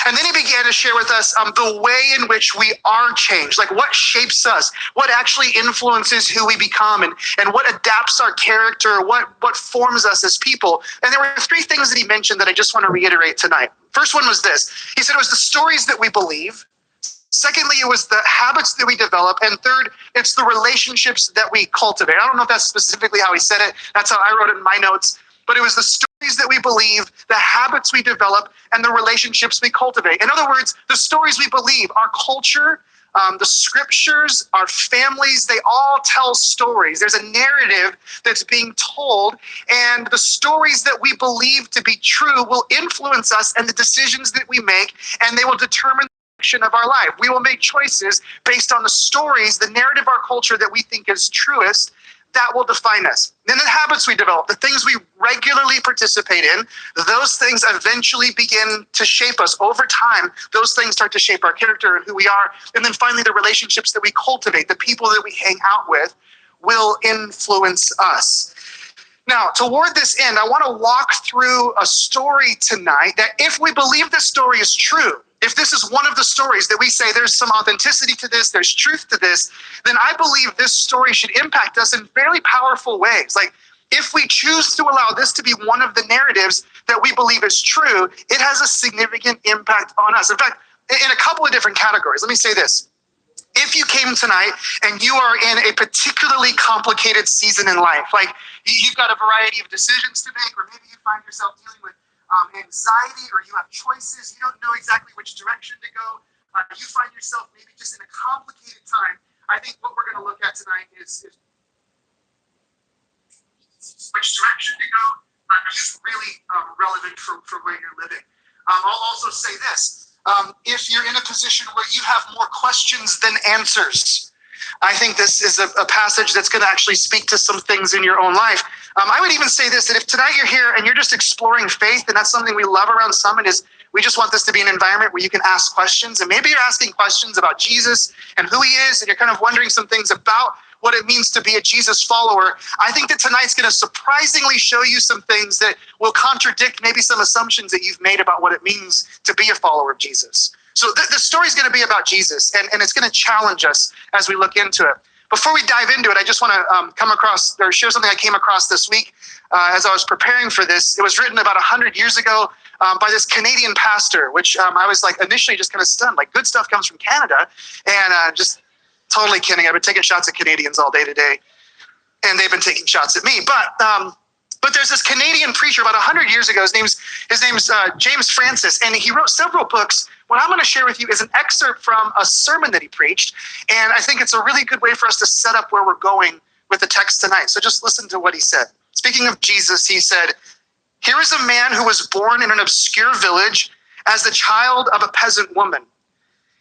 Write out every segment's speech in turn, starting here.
And then he began to share with us the way in which we are changed, like what shapes us, what actually influences who we become, and what adapts our character, what forms us as people. And there were three things that he mentioned that I just want to reiterate tonight. First one was this. He said it was the stories that we believe. Secondly, it was the habits that we develop. And third, it's the relationships that we cultivate. I don't know if that's specifically how he said it. That's how I wrote it in my notes. But it was the stories that we believe, the habits we develop, and the relationships we cultivate. In other words, the stories we believe, our culture, the scriptures, our families, they all tell stories. There's a narrative that's being told, and the stories that we believe to be true will influence us and the decisions that we make, and they will determine of our life. We will make choices based on the stories, the narrative of our culture that we think is truest, that will define us. Then the habits we develop, the things we regularly participate in, those things eventually begin to shape us over time. Those things start to shape our character and who we are. And then finally, the relationships that we cultivate, the people that we hang out with, will influence us. Now, toward this end, I want to walk through a story tonight that if we believe this story is true, if this is one of the stories that we say there's some authenticity to this, there's truth to this, then I believe this story should impact us in fairly powerful ways. Like, if we choose to allow this to be one of the narratives that we believe is true, it has a significant impact on us. In fact, in a couple of different categories. Let me say this. If you came tonight and you are in a particularly complicated season in life, like you've got a variety of decisions to make, or maybe you find yourself dealing with anxiety, or you have choices, you don't know exactly which direction to go, you find yourself maybe just in a complicated time, I think what we're going to look at tonight is which direction to go is really relevant for where you're living. I'll also say this. If you're in a position where you have more questions than answers, I think this is a passage that's going to actually speak to some things in your own life. I would even say this, that if tonight you're here and you're just exploring faith, and that's something we love around Summit, is we just want this to be an environment where you can ask questions. And maybe you're asking questions about Jesus and who he is, and you're kind of wondering some things about what it means to be a Jesus follower. I think that tonight's going to surprisingly show you some things that will contradict maybe some assumptions that you've made about what it means to be a follower of Jesus. So the story's going to be about Jesus, and it's going to challenge us as we look into it. Before we dive into it, I just want to share something I came across this week as I was preparing for this. It was written about 100 years ago by this Canadian pastor, which I was like initially just kind of stunned. Like, good stuff comes from Canada, and just totally kidding. I've been taking shots at Canadians all day today, and they've been taking shots at me. But there's this Canadian preacher about 100 years ago. His name's James Francis, and he wrote several books. What I'm going to share with you is an excerpt from a sermon that he preached, and I think it's a really good way for us to set up where we're going with the text tonight. So just listen to what he said. Speaking of Jesus, he said, "Here is a man who was born in an obscure village as the child of a peasant woman.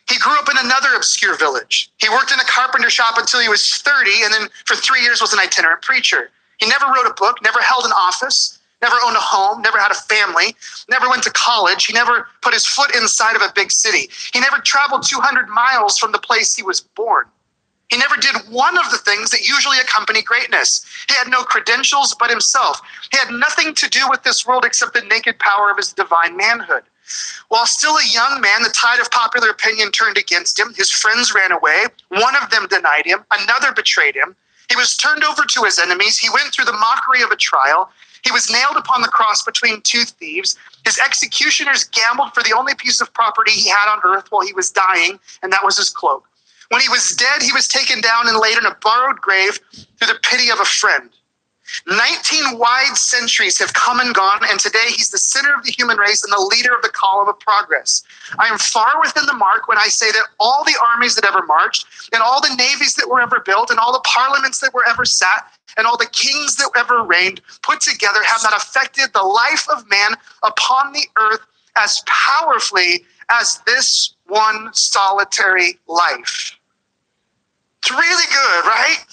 He grew up in another obscure village. He worked in a carpenter shop until he was 30, and then for 3 years was an itinerant preacher. He never wrote a book, never held an office, never owned a home, never had a family, never went to college. He never put his foot inside of a big city. He never traveled 200 miles from the place he was born. He never did one of the things that usually accompany greatness. He had no credentials but himself. He had nothing to do with this world except the naked power of his divine manhood. While still a young man, the tide of popular opinion turned against him. His friends ran away. One of them denied him. Another betrayed him. He was turned over to his enemies. He went through the mockery of a trial. He was nailed upon the cross between two thieves. His executioners gambled for the only piece of property he had on earth while he was dying, and that was his cloak. When he was dead, he was taken down and laid in a borrowed grave through the pity of a friend. 19 wide centuries have come and gone, and today he's the center of the human race and the leader of the column of progress. I am far within the mark when I say that all the armies that ever marched, and all the navies that were ever built, and all the parliaments that were ever sat, and all the kings that ever reigned, put together, have not affected the life of man upon the earth as powerfully as this one solitary life." It's really good, right?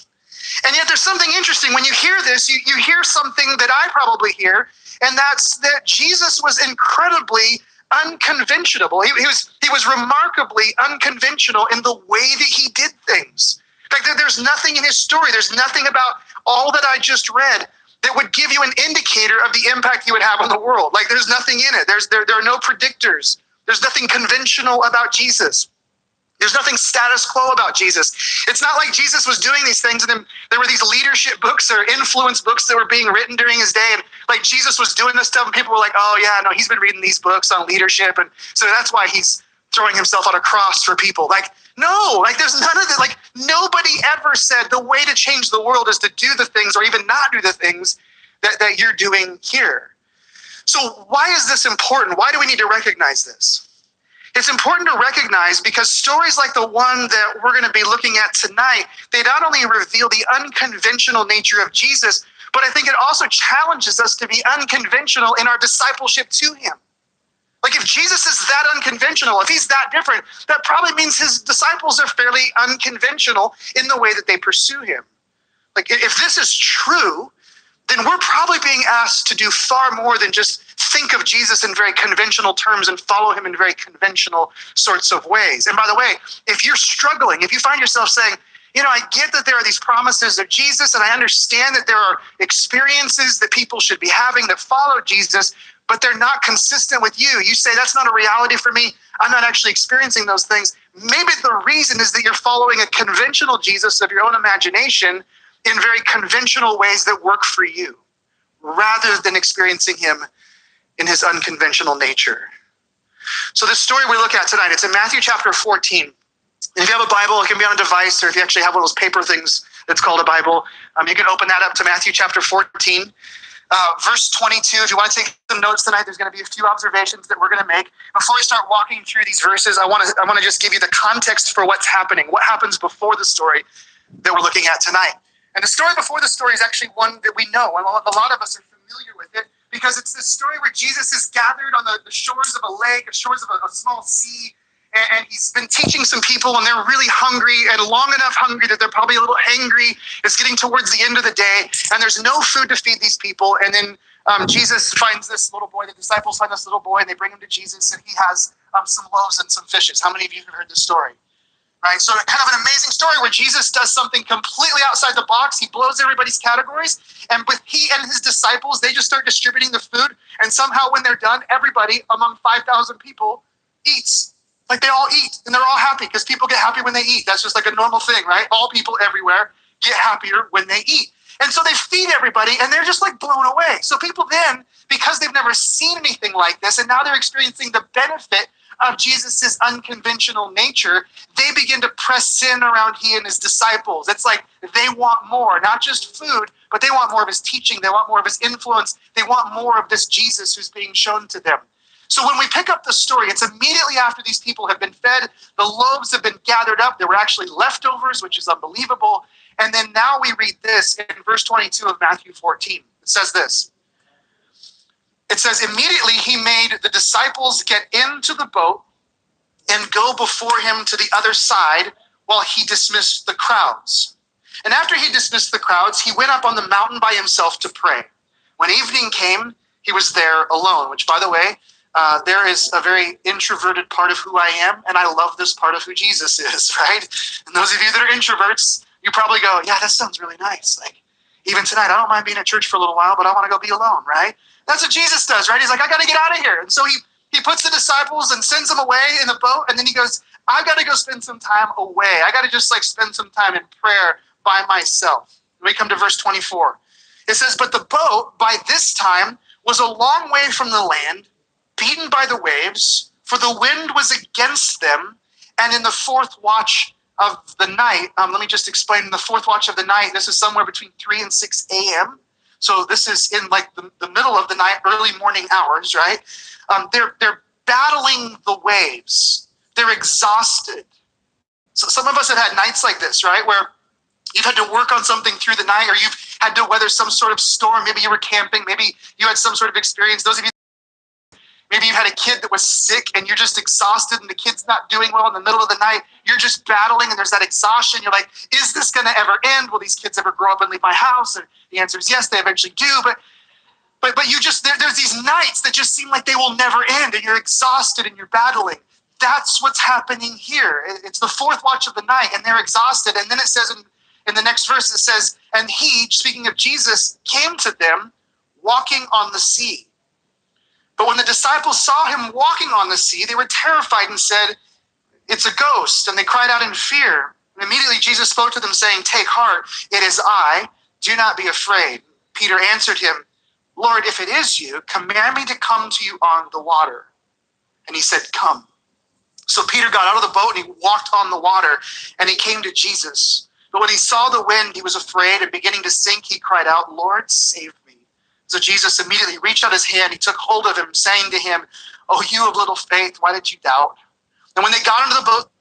And yet there's something interesting. When you hear this, you hear something that I probably hear, and that's that Jesus was incredibly unconventional. He was remarkably unconventional in the way that he did things. In fact, there's nothing in his story, there's nothing about all that I just read that would give you an indicator of the impact he would have on the world. Like, there's nothing in it. There are no predictors. There's nothing conventional about Jesus. There's nothing status quo about Jesus. It's not like Jesus was doing these things and then there were these leadership books or influence books that were being written during his day. And like Jesus was doing this stuff and people were like, oh yeah, no, he's been reading these books on leadership. And so that's why he's throwing himself on a cross for people. Like, no, like there's none of that. Like nobody ever said the way to change the world is to do the things or even not do the things that you're doing here. So why is this important? Why do we need to recognize this? It's important to recognize because stories like the one that we're going to be looking at tonight, they not only reveal the unconventional nature of Jesus, but I think it also challenges us to be unconventional in our discipleship to him. Like if Jesus is that unconventional, if he's that different, that probably means his disciples are fairly unconventional in the way that they pursue him. Like if this is true, then we're probably being asked to do far more than just think of Jesus in very conventional terms and follow him in very conventional sorts of ways. And by the way, if you're struggling, if you find yourself saying, you know, I get that there are these promises of Jesus and I understand that there are experiences that people should be having that follow Jesus, but they're not consistent with you. You say, that's not a reality for me. I'm not actually experiencing those things. Maybe the reason is that you're following a conventional Jesus of your own imagination in very conventional ways that work for you, rather than experiencing him in his unconventional nature. So this story we look at tonight, it's in Matthew chapter 14. And if you have a Bible, it can be on a device, or if you actually have one of those paper things that's called a Bible, you can open that up to Matthew chapter 14. Verse 22, if you want to take some notes tonight, there's going to be a few observations that we're going to make. Before we start walking through these verses, I want to just give you the context for what's happening, what happens before the story that we're looking at tonight. And the story before the story is actually one that we know, and a lot of us are familiar with it, because it's this story where Jesus is gathered on the shores of a lake, the shores of a small sea, and he's been teaching some people, and they're really hungry, and long enough hungry that they're probably a little hangry. It's getting towards the end of the day, and there's no food to feed these people. And then Jesus finds this little boy, the disciples find this little boy, and they bring him to Jesus, and he has some loaves and some fishes. How many of you have heard this story? Right, so kind of an amazing story where Jesus does something completely outside the box. He blows everybody's categories, and with he and his disciples, they just start distributing the food, and somehow when they're done, everybody among 5,000 people eats. Like they all eat, and they're all happy because people get happy when they eat. That's just like a normal thing, right? All people everywhere get happier when they eat. And so they feed everybody, and they're just like blown away. So people then, because they've never seen anything like this, and now they're experiencing the benefit of Jesus's unconventional nature, they begin to press in around he and his disciples. It's like they want more, not just food, but they want more of his teaching. They want more of his influence. They want more of this Jesus who's being shown to them. So when we pick up the story, it's immediately after these people have been fed. The loaves have been gathered up. There were actually leftovers, which is unbelievable. And then now we read this in verse 22 of Matthew 14. It says this. It says, immediately he made the disciples get into the boat and go before him to the other side while he dismissed the crowds. And after he dismissed the crowds, he went up on the mountain by himself to pray. When evening came, he was there alone, which, by the way, there is a very introverted part of who I am, and I love this part of who Jesus is, right? And those of you that are introverts, you probably go, yeah, that sounds really nice. Like, even tonight, I don't mind being at church for a little while, but I want to go be alone, right? That's what Jesus does, right? He's like, I got to get out of here. And so he puts the disciples and sends them away in the boat. And then he goes, I've got to go spend some time away. I got to just like spend some time in prayer by myself. And we come to verse 24. It says, but the boat by this time was a long way from the land, beaten by the waves, for the wind was against them. And in the fourth watch of the night, let me just explain, in the fourth watch of the night, this is somewhere between 3 and 6 a.m., so this is in like the middle of the night, early morning hours, right? They're battling the waves. They're exhausted. So some of us have had nights like this, right? Where you've had to work on something through the night, or you've had to weather some sort of storm. Maybe you were camping. Maybe you had some sort of experience. Those of you, maybe you've had a kid that was sick and you're just exhausted and the kid's not doing well in the middle of the night. You're just battling and there's that exhaustion. You're like, is this going to ever end? Will these kids ever grow up and leave my house? And the answer is yes, they eventually do. But you just, there's these nights that just seem like they will never end and you're exhausted and you're battling. That's what's happening here. It's the fourth watch of the night and they're exhausted. And then it says in the next verse, it says, and he, speaking of Jesus, came to them walking on the sea. But when the disciples saw him walking on the sea, they were terrified and said, "It's a ghost." And they cried out in fear. And immediately Jesus spoke to them, saying, "Take heart, it is I. Do not be afraid." Peter answered him, "Lord, if it is you, command me to come to you on the water." And he said, "Come." So Peter got out of the boat and he walked on the water, and he came to Jesus. But when he saw the wind, he was afraid, and beginning to sink, he cried out, "Lord, save me." So Jesus immediately reached out his hand, he took hold of him, saying to him, "Oh, you of little faith, why did you doubt?" And when they got into the boat,